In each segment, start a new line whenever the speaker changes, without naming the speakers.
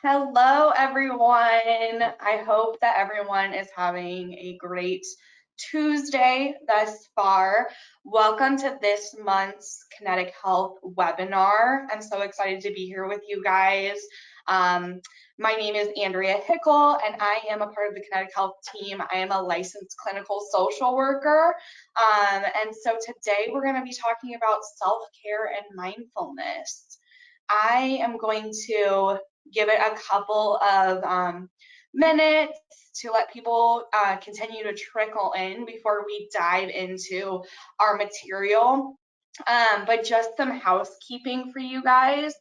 Hello, everyone. I hope that everyone is having a great Tuesday thus far. Welcome to this month's Kinetiq Health webinar. I'm so excited to be here with you guys. My name is Andrea Hickle, and I am a part of the Kinetiq Health team. I am a licensed clinical social worker. And so today we're going to be talking about self-care and mindfulness. I am going to give it a couple of minutes to let people continue to trickle in before we dive into our material. But just some housekeeping for you guys.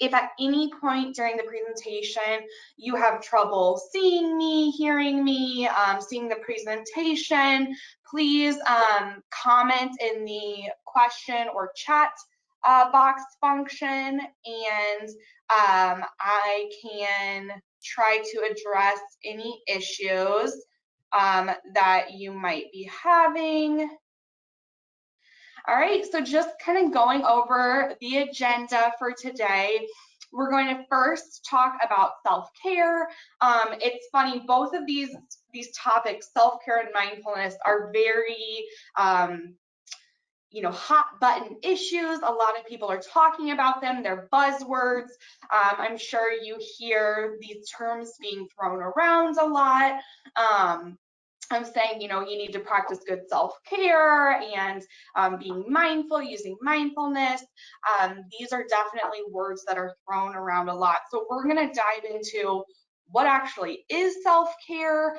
If at any point during the presentation you have trouble seeing me, hearing me, seeing the presentation, please comment in the question or chat box function, and I can try to address any issues that you might be having. All right, so just kind of going over the agenda for today. We're going to first talk about self-care. It's funny, both of these topics, self-care and mindfulness, are very hot button issues. A lot of people are talking about them. They're buzzwords. I'm sure you hear these terms being thrown around a lot. I'm saying, you need to practice good self-care and being mindful, using mindfulness. These are definitely words that are thrown around a lot. So we're going to dive into what actually is self-care,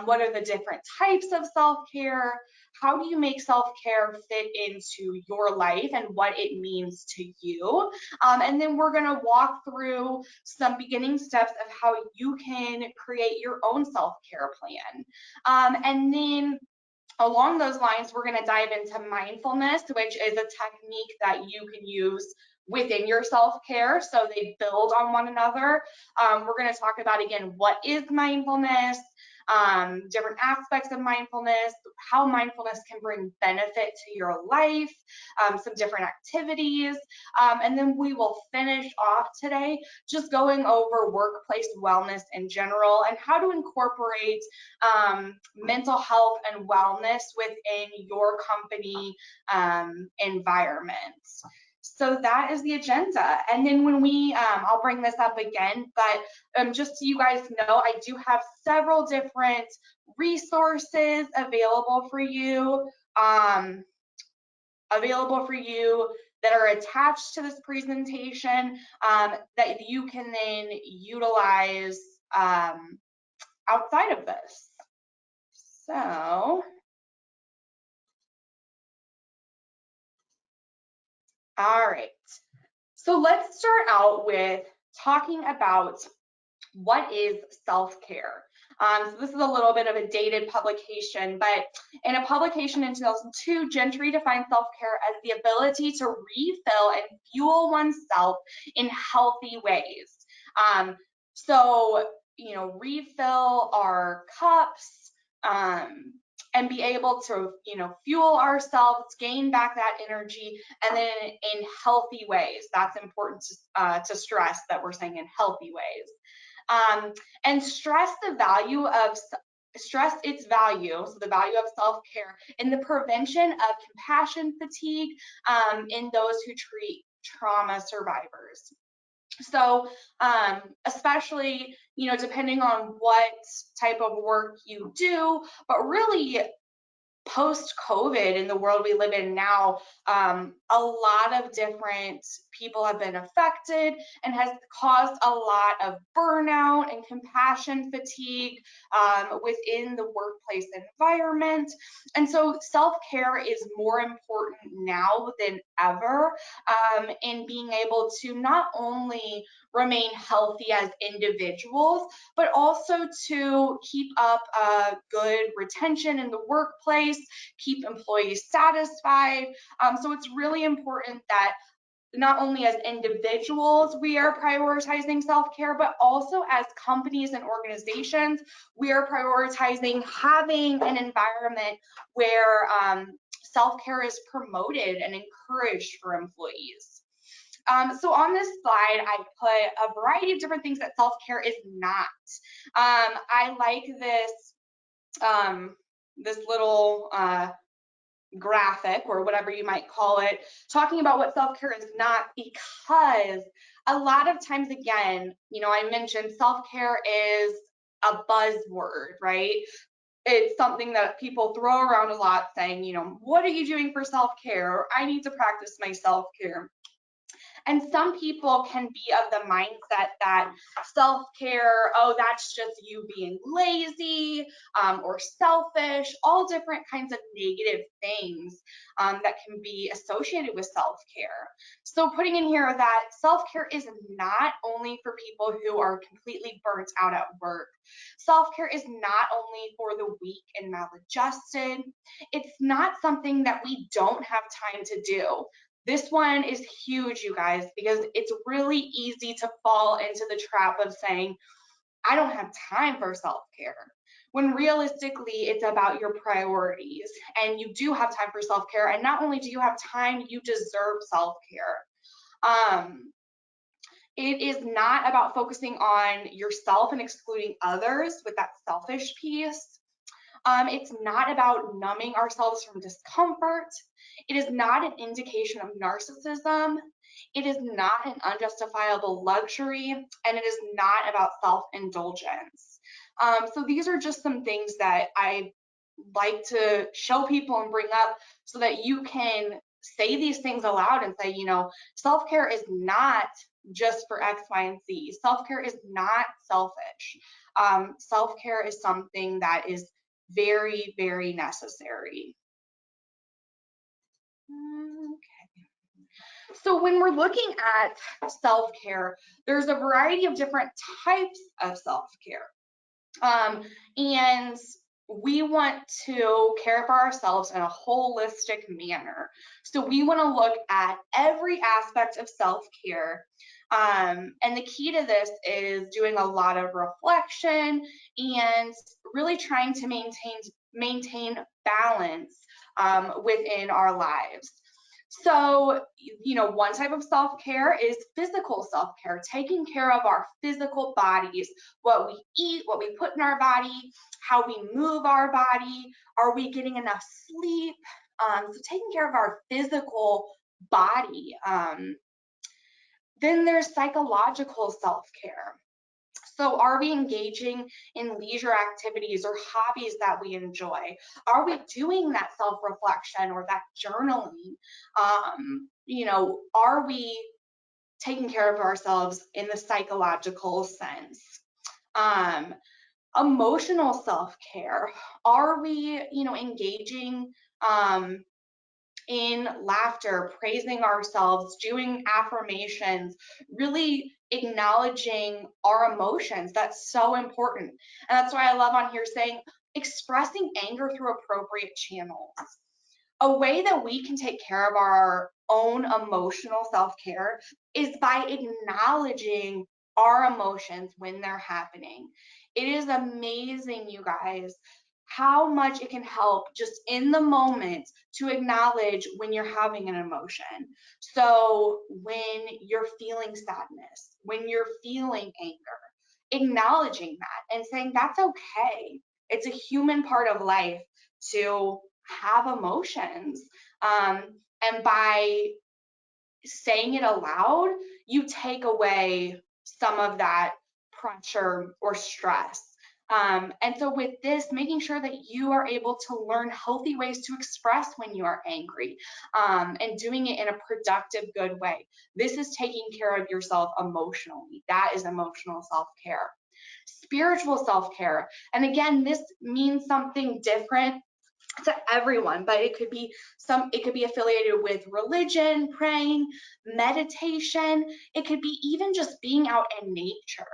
what are the different types of self-care, how do you make self-care fit into your life and what it means to you. And then we're going to walk through some beginning steps of how you can create your own self-care plan. And then along those lines, we're going to dive into mindfulness, which is a technique that you can use within your self-care, so they build on one another. We're going to talk about, again, what is mindfulness, different aspects of mindfulness, how mindfulness can bring benefit to your life, some different activities, and then we will finish off today just going over workplace wellness in general and how to incorporate mental health and wellness within your company environment. So that is the agenda. And then when I'll bring this up again, but just so you guys know, I do have several different resources available for you that are attached to this presentation that you can then utilize outside of this. So, all right. So let's start out with talking about what is self-care. So this is a little bit of a dated publication, but in a publication in 2002, Gentry defined self-care as the ability to refill and fuel oneself in healthy ways. So, refill our cups, and be able to, fuel ourselves, gain back that energy, and then in healthy ways. That's important to stress that we're saying in healthy ways. And stress its value, so the value of self-care in the prevention of compassion fatigue in those who treat trauma survivors. So especially, depending on what type of work you do, but really post-COVID in the world we live in now, a lot of different people have been affected and has caused a lot of burnout and compassion fatigue within the workplace environment. And so self-care is more important now than ever in being able to not only remain healthy as individuals, but also to keep up good retention in the workplace, keep employees satisfied. So it's really important that not only as individuals we are prioritizing self-care, but also as companies and organizations, we are prioritizing having an environment where self-care is promoted and encouraged for employees. So on this slide, I put a variety of different things that self-care is not. I like this little graphic, or whatever you might call it, talking about what self-care is not, because a lot of times, again, I mentioned self-care is a buzzword, right? It's something that people throw around a lot, saying, what are you doing for self-care? Or I need to practice my self-care. And some people can be of the mindset that self-care, oh, that's just you being lazy or selfish, all different kinds of negative things that can be associated with self-care. So putting in here that self-care is not only for people who are completely burnt out at work. Self-care is not only for the weak and maladjusted. It's not something that we don't have time to do. This one is huge, you guys, because it's really easy to fall into the trap of saying, I don't have time for self-care, when realistically it's about your priorities, and you do have time for self-care. And not only do you have time, you deserve self-care. It is not about focusing on yourself and excluding others with that selfish piece. It's not about numbing ourselves from discomfort. It is not an indication of narcissism. It is not an unjustifiable luxury, and it is not about self-indulgence. So these are just some things that I like to show people and bring up so that you can say these things aloud and say, self-care is not just for X, Y, and Z. Self-care is not selfish. Self-care is something that is very, very necessary. Okay. So when we're looking at self-care, there's a variety of different types of self-care. And we want to care for ourselves in a holistic manner. So we want to look at every aspect of self-care. And the key to this is doing a lot of reflection and really trying to maintain balance within our lives. So, one type of self-care is physical self-care, taking care of our physical bodies, what we eat, what we put in our body, how we move our body, are we getting enough sleep? So taking care of our physical body. Then there's psychological self-care. So are we engaging in leisure activities or hobbies that we enjoy? Are we doing that self-reflection or that journaling? Are we taking care of ourselves in the psychological sense? Emotional self-care. Are we, engaging in laughter, praising ourselves, doing affirmations, really acknowledging our emotions? That's so important. And that's why I love on here saying expressing anger through appropriate channels. A way that we can take care of our own emotional self-care is by acknowledging our emotions when they're happening. It is amazing, you guys, how much it can help just in the moment to acknowledge when you're having an emotion. So when you're feeling sadness, when you're feeling anger, acknowledging that and saying that's okay. It's a human part of life to have emotions. And by saying it aloud, you take away some of that pressure or stress. And so with this, making sure that you are able to learn healthy ways to express when you are angry, and doing it in a productive, good way. This is taking care of yourself emotionally. That is emotional self-care. Spiritual self-care. And again, this means something different to everyone, but it could be affiliated with religion, praying, meditation. It could be even just being out in nature.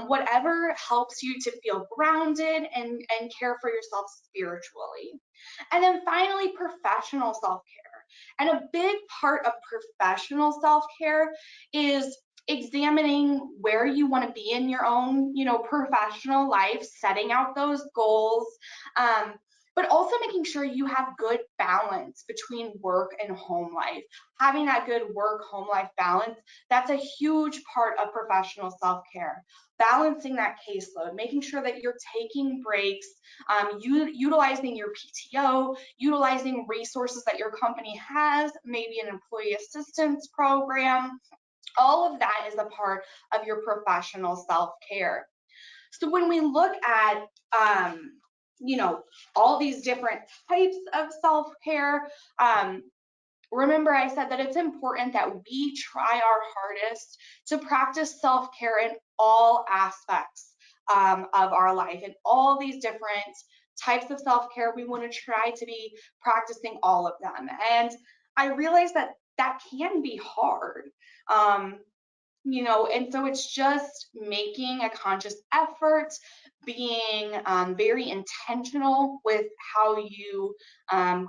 Whatever helps you to feel grounded and care for yourself spiritually. And then finally, professional self-care. And a big part of professional self-care is examining where you want to be in your own, professional life, setting out those goals. but also making sure you have good balance between work and home life. Having that good work-home life balance, that's a huge part of professional self-care. Balancing that caseload, making sure that you're taking breaks, utilizing your PTO, utilizing resources that your company has, maybe an employee assistance program. All of that is a part of your professional self-care. So when we look at, you know, all these different types of self-care, remember I said that it's important that we try our hardest to practice self-care in all aspects of our life. In all these different types of self-care, we want to try to be practicing all of them. And I realize that that can be hard. And so it's just making a conscious effort, being very intentional with how you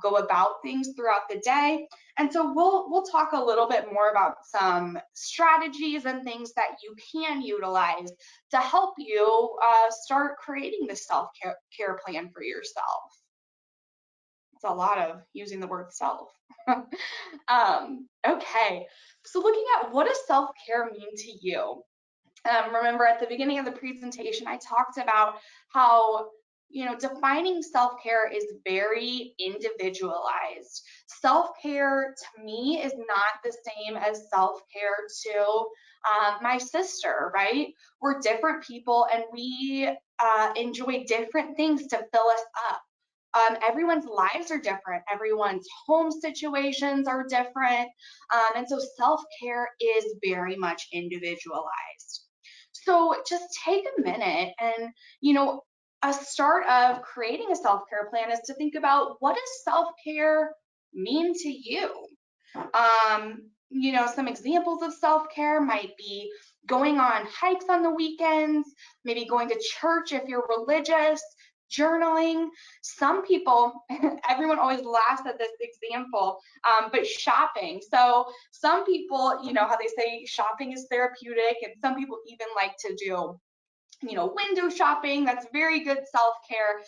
go about things throughout the day. And so we'll talk a little bit more about some strategies and things that you can utilize to help you start creating the self-care plan for yourself. It's a lot of using the word self. Okay, so looking at what does self-care mean to you? Remember at the beginning of the presentation, I talked about how, defining self-care is very individualized. Self-care to me is not the same as self-care to my sister, right? We're different people and we enjoy different things to fill us up. Everyone's lives are different. Everyone's home situations are different. And so self-care is very much individualized. So just take a minute and, a start of creating a self-care plan is to think about, what does self-care mean to you? Some examples of self-care might be going on hikes on the weekends, maybe going to church if you're religious, journaling. Some people, everyone always laughs at this example, but shopping. So some people, how they say shopping is therapeutic, and some people even like to do window shopping. That's very good self-care.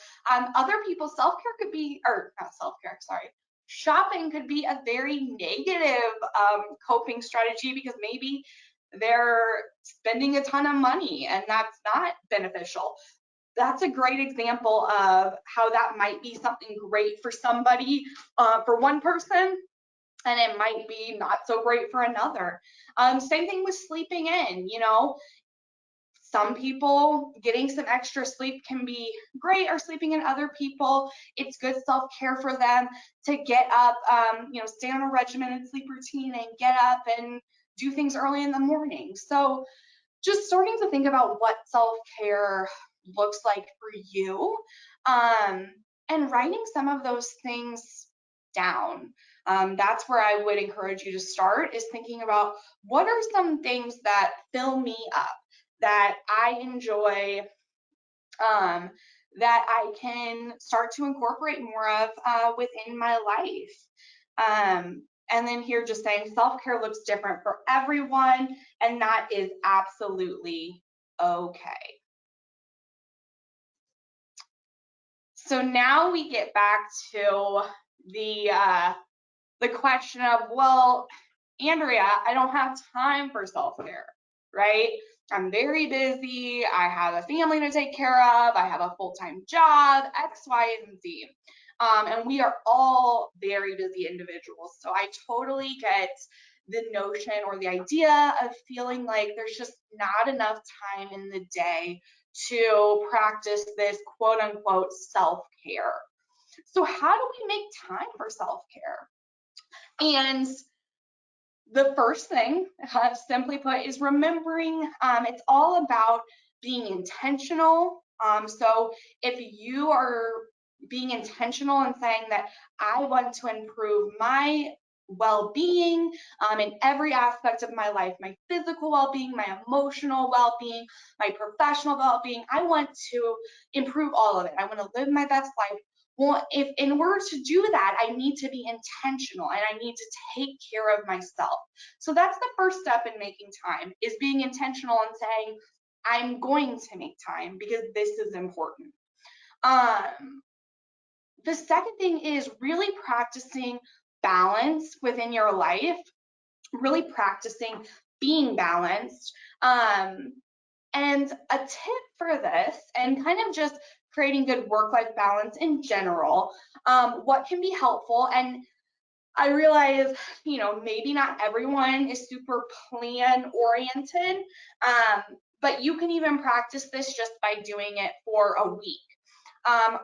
Other people, self-care could be, or not self-care, sorry. Shopping could be a very negative coping strategy because maybe they're spending a ton of money and that's not beneficial. That's a great example of how that might be something great for somebody, for one person, and it might be not so great for another. Same thing with sleeping in, some people getting some extra sleep can be great, or sleeping in. Other people, it's good self-care for them to get up, stay on a regimented sleep routine and get up and do things early in the morning. So just starting to think about what self-care looks like for you, and writing some of those things down. That's where I would encourage you to start, is thinking about, what are some things that fill me up, that I enjoy, that I can start to incorporate more of within my life. And then here, just saying self-care looks different for everyone, and that is absolutely okay. So now we get back to the question of, well, Andrea, I don't have time for self-care, right? I'm very busy. I have a family to take care of. I have a full-time job, X, Y, and Z. And we are all very busy individuals. So I totally get the notion or the idea of feeling like there's just not enough time in the day to practice this quote unquote self-care. So how do we make time for self-care? And the first thing, simply put, is remembering it's all about being intentional. So if you are being intentional and saying that I want to improve my well-being in every aspect of my life, my physical well-being, my emotional well-being, my professional well-being, I want to improve all of it. I want to live my best life. Well, if in order to do that, I need to be intentional and I need to take care of myself. So that's the first step in making time, is being intentional and saying, I'm going to make time because this is important. The second thing is really practicing balance within your life, really practicing being balanced. And a tip for this, and kind of just creating good work-life balance in general, what can be helpful, and I realize, maybe not everyone is super plan oriented, but you can even practice this just by doing it for a week.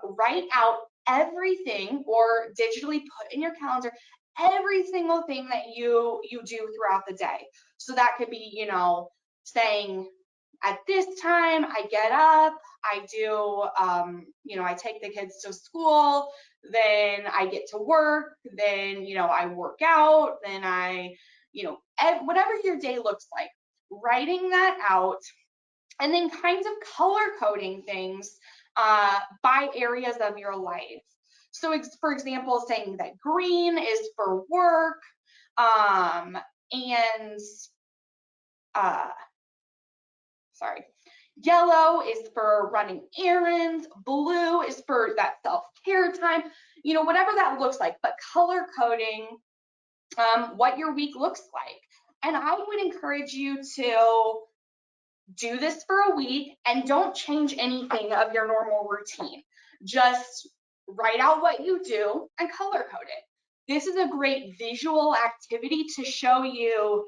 Write out everything, or digitally put in your calendar every single thing that you do throughout the day. So that could be, saying at this time I get up, I do, I take the kids to school, then I get to work, then, I work out, then I, whatever your day looks like, writing that out, and then kinds of color coding things by areas of your life. So for example, saying that green is for work, and yellow is for running errands, blue is for that self-care time, whatever that looks like, but color coding what your week looks like. And I would encourage you to do this for a week and don't change anything of your normal routine. Just write out what you do and color code it. This is a great visual activity to show you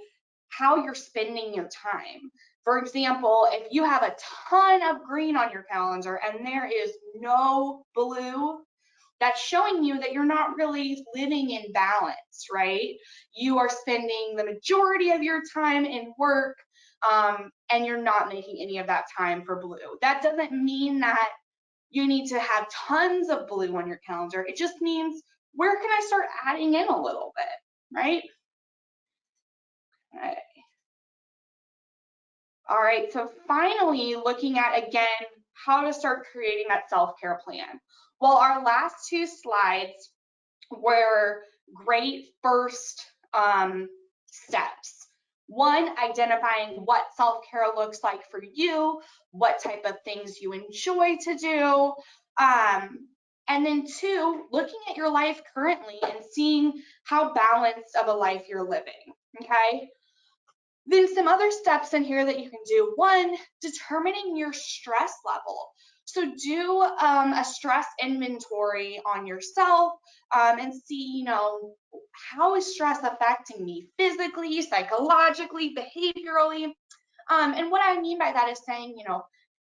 how you're spending your time. For example, if you have a ton of green on your calendar and there is no blue, that's showing you that you're not really living in balance, right? You are spending the majority of your time in work, and you're not making any of that time for blue. That doesn't mean that you need to have tons of blue on your calendar. It just means, where can I start adding in a little bit, right? Okay. All right, so finally, looking at, again, how to start creating that self-care plan. Well, our last two slides were great first steps. One, identifying what self-care looks like for you, what type of things you enjoy to do. And then two, looking at your life currently and seeing how balanced of a life you're living, okay? Then some other steps in here that you can do. One, determining your stress level. So do a stress inventory on yourself, and see, how is stress affecting me physically, psychologically, behaviorally? And what I mean by that is saying,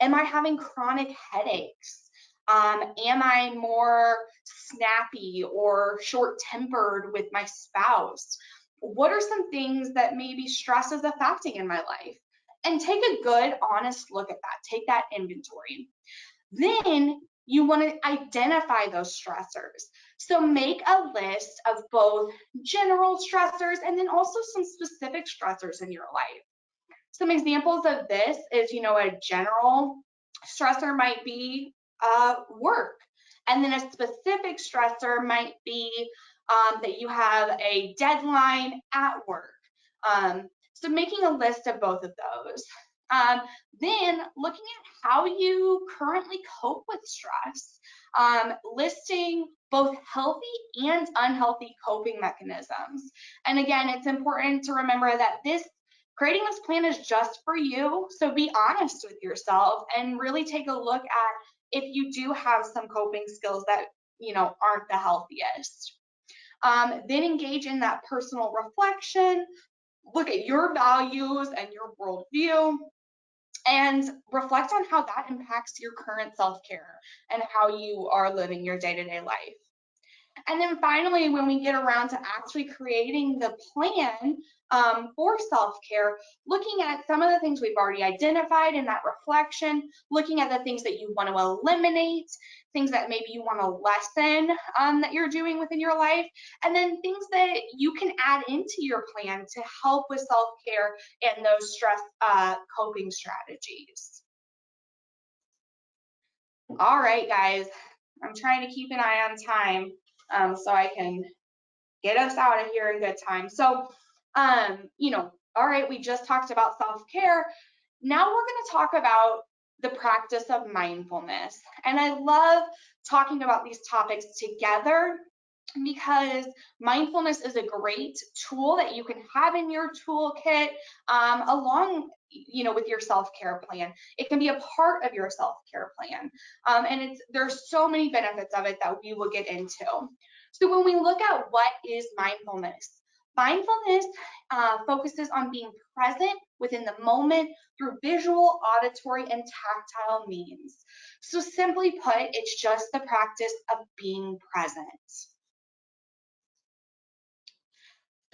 am I having chronic headaches? Am I more snappy or short-tempered with my spouse? What are some things that maybe stress is affecting in my life? And take a good, honest look at that. Take that inventory. Then you want to identify those stressors. So make a list of both general stressors and then also some specific stressors in your life. Some examples of this is, a general stressor might be work. And then a specific stressor might be that you have a deadline at work. So making a list of both of those. Then looking at how you currently cope with stress, listing both healthy and unhealthy coping mechanisms. And again, it's important to remember that creating this plan is just for you. So be honest with yourself and really take a look at if you do have some coping skills that, aren't the healthiest. Then engage in that personal reflection, look at your values and your worldview, and reflect on how that impacts your current self-care and how you are living your day-to-day life. And then finally, when we get around to actually creating the plan for self-care, looking at some of the things we've already identified in that reflection, looking at the things that you want to eliminate, things that maybe you want to lessen that you're doing within your life, and then things that you can add into your plan to help with self-care and those stress coping strategies. All right, guys, I'm trying to keep an eye on time so I can get us out of here in good time. So, all right, we just talked about self-care. Now we're going to talk about the practice of mindfulness. And I love talking about these topics together because mindfulness is a great tool that you can have in your toolkit along with your self-care plan. It can be a part of your self-care plan, and there's so many benefits of it that we will get into. So when we look at what is mindfulness, mindfulness focuses on being present within the moment through visual, auditory, and tactile means. So simply put, it's just the practice of being present.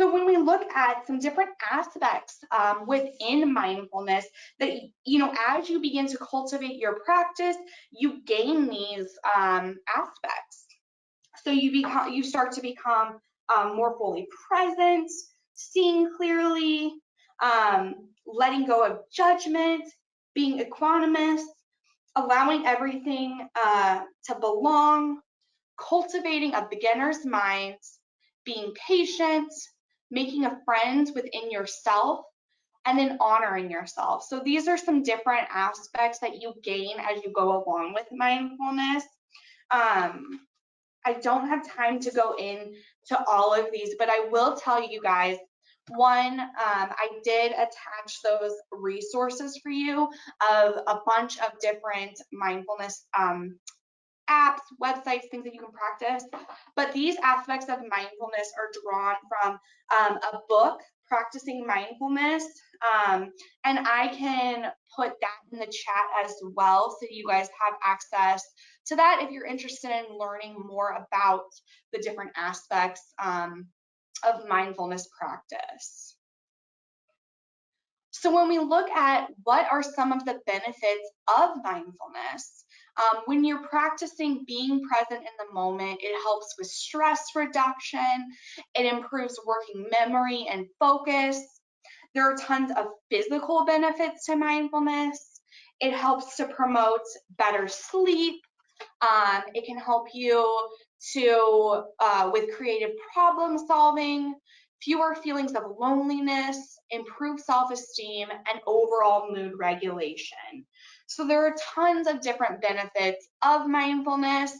So when we look at some different aspects within mindfulness, that as you begin to cultivate your practice, you gain these aspects. So you start to become more fully present, seeing clearly, letting go of judgment, being equanimous, allowing everything to belong, cultivating a beginner's mind, being patient, making a friend within yourself, and then honoring yourself. So these are some different aspects that you gain as you go along with mindfulness. I don't have time to go into all of these, but I will tell you guys, one, I did attach those resources for you of a bunch of different mindfulness apps, websites, things that you can practice. But these aspects of mindfulness are drawn from a book, Practicing Mindfulness. And I can put that in the chat as well, so you guys have access to that if you're interested in learning more about the different aspects of mindfulness practice. So when we look at what are some of the benefits of mindfulness, when you're practicing being present in the moment, it helps with stress reduction, it improves working memory and focus. There are tons of physical benefits to mindfulness. It helps to promote better sleep. It can help you with creative problem solving, fewer feelings of loneliness, improved self-esteem, and overall mood regulation. So there are tons of different benefits of mindfulness.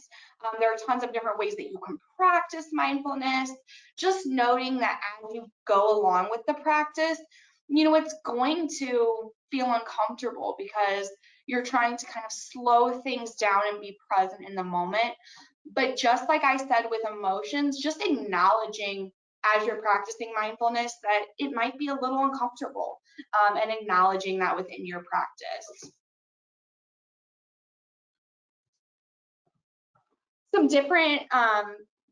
There are tons of different ways that you can practice mindfulness. Just noting that as you go along with the practice, it's going to feel uncomfortable because you're trying to kind of slow things down and be present in the moment. But just like I said with emotions, just acknowledging as you're practicing mindfulness that it might be a little uncomfortable, and acknowledging that within your practice. Some different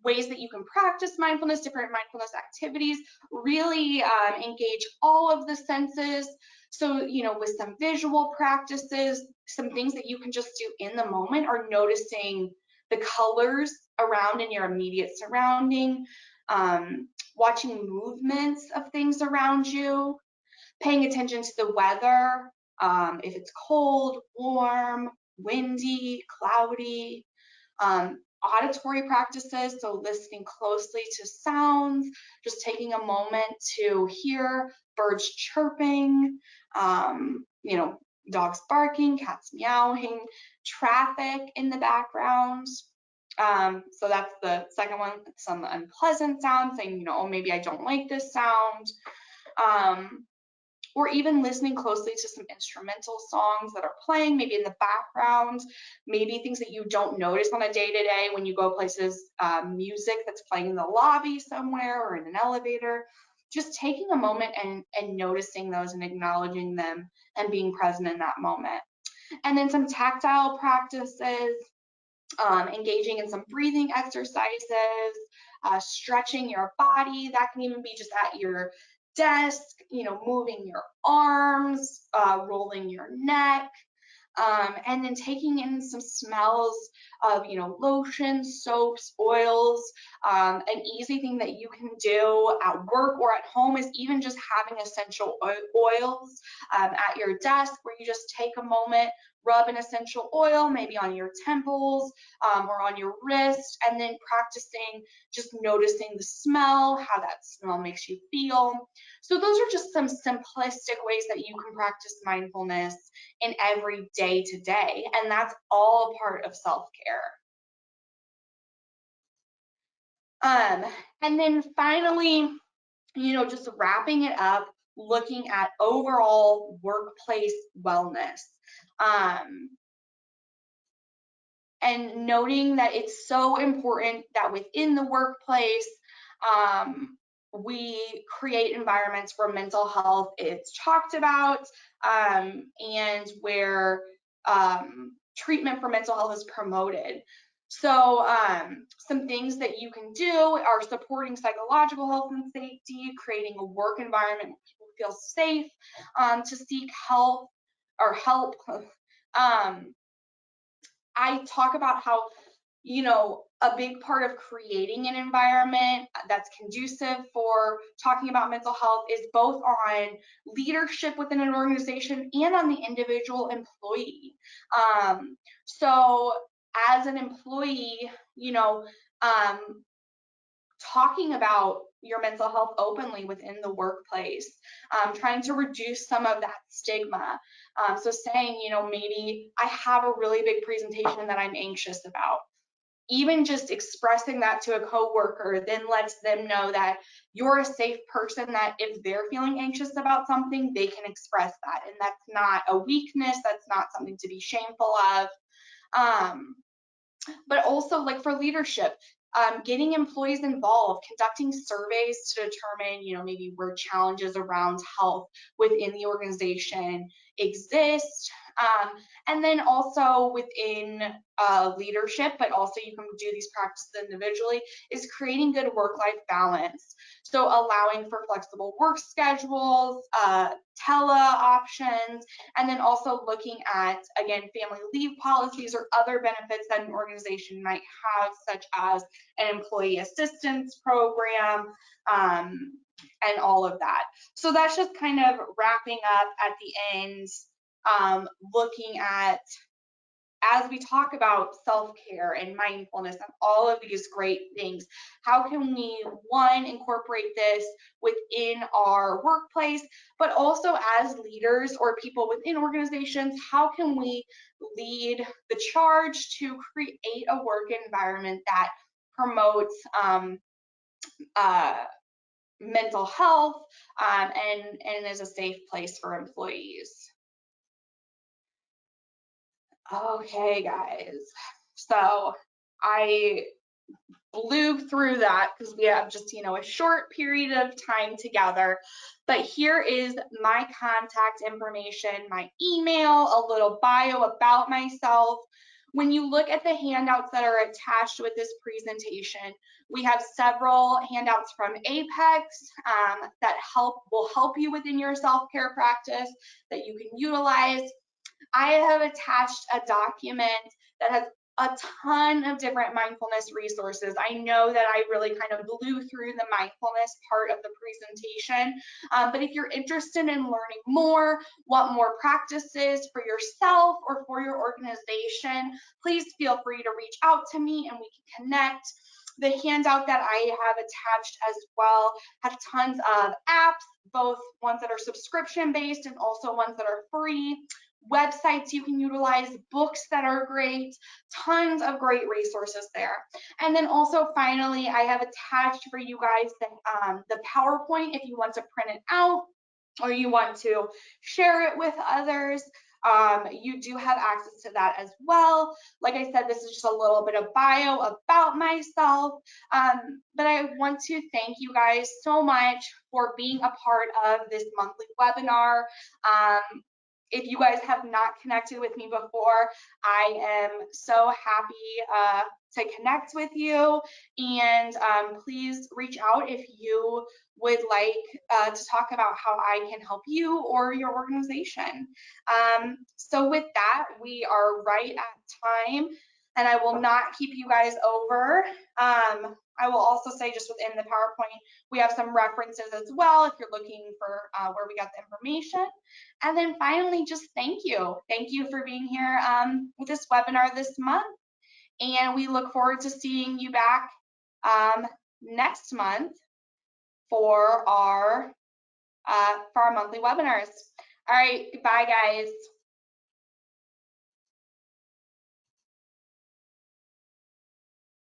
ways that you can practice mindfulness, different mindfulness activities, really engage all of the senses. So, with some visual practices, some things that you can just do in the moment are noticing the colors around in your immediate surrounding, watching movements of things around you, paying attention to the weather, if it's cold, warm, windy, cloudy, auditory practices, so listening closely to sounds, just taking a moment to hear birds chirping, dogs barking, cats meowing, traffic in the background. So that's the second one, some unpleasant sounds, saying, oh, maybe I don't like this sound. Or even listening closely to some instrumental songs that are playing, maybe in the background, maybe things that you don't notice on a day-to-day when you go places, music that's playing in the lobby somewhere or in an elevator. Just taking a moment and noticing those and acknowledging them and being present in that moment. And then some tactile practices, engaging in some breathing exercises, stretching your body. That can even be just at your desk, moving your arms, rolling your neck, and then taking in some smells of, lotions, soaps, oils. An easy thing that you can do at work or at home is even just having essential oils at your desk, where you just take a moment rub an essential oil, maybe on your temples or on your wrist, and then practicing just noticing the smell, how that smell makes you feel. So those are just some simplistic ways that you can practice mindfulness in every day to day, and that's all a part of self-care. And then finally, just wrapping it up, looking at overall workplace wellness. And noting that it's so important that within the workplace, we create environments where mental health is talked about, and where treatment for mental health is promoted. So some things that you can do are supporting psychological health and safety, creating a work environment where people feel safe to seek help or help. I talk about how, a big part of creating an environment that's conducive for talking about mental health is both on leadership within an organization and on the individual employee. So as an employee, talking about your mental health openly within the workplace, trying to reduce some of that stigma. So saying, maybe I have a really big presentation that I'm anxious about. Even just expressing that to a coworker then lets them know that you're a safe person, that if they're feeling anxious about something, they can express that. And that's not a weakness, that's not something to be shameful of. But also, like, for leadership, getting employees involved, conducting surveys to determine, maybe where challenges around health within the organization exist. And then also within leadership, but also you can do these practices individually, is creating good work-life balance. So allowing for flexible work schedules, tele options, and then also looking at, again, family leave policies or other benefits that an organization might have, such as an employee assistance program, and all of that. So that's just kind of wrapping up at the end, looking at, as we talk about self-care and mindfulness and all of these great things, how can we, one, incorporate this within our workplace, but also as leaders or people within organizations, how can we lead the charge to create a work environment that promotes mental health and is a safe place for employees. Okay, guys, so I blew through that because we have just, a short period of time together, but here is my contact information, my email, a little bio about myself. When you look at the handouts that are attached with this presentation, we have several handouts from Apex that will help you within your self-care practice that you can utilize. I have attached a document that has a ton of different mindfulness resources. I know that I really kind of blew through the mindfulness part of the presentation, but if you're interested in learning more, want more practices for yourself or for your organization, please feel free to reach out to me and we can connect. The handout that I have attached as well has tons of apps, both ones that are subscription-based and also ones that are free, websites you can utilize, books that are great, tons of great resources there. And then also finally, I have attached for you guys the PowerPoint if you want to print it out or you want to share it with others. You do have access to that as well. Like I said, this is just a little bit of bio about myself, but I want to thank you guys so much for being a part of this monthly webinar. If you guys have not connected with me before, I am so happy to connect with you, and please reach out if you would like to talk about how I can help you or your organization. So with that, we are right at time, and I will not keep you guys over. I will also say just within the PowerPoint, we have some references as well if you're looking for where we got the information. And then finally, just thank you. Thank you for being here with this webinar this month. And we look forward to seeing you back next month for our monthly webinars. All right, bye guys.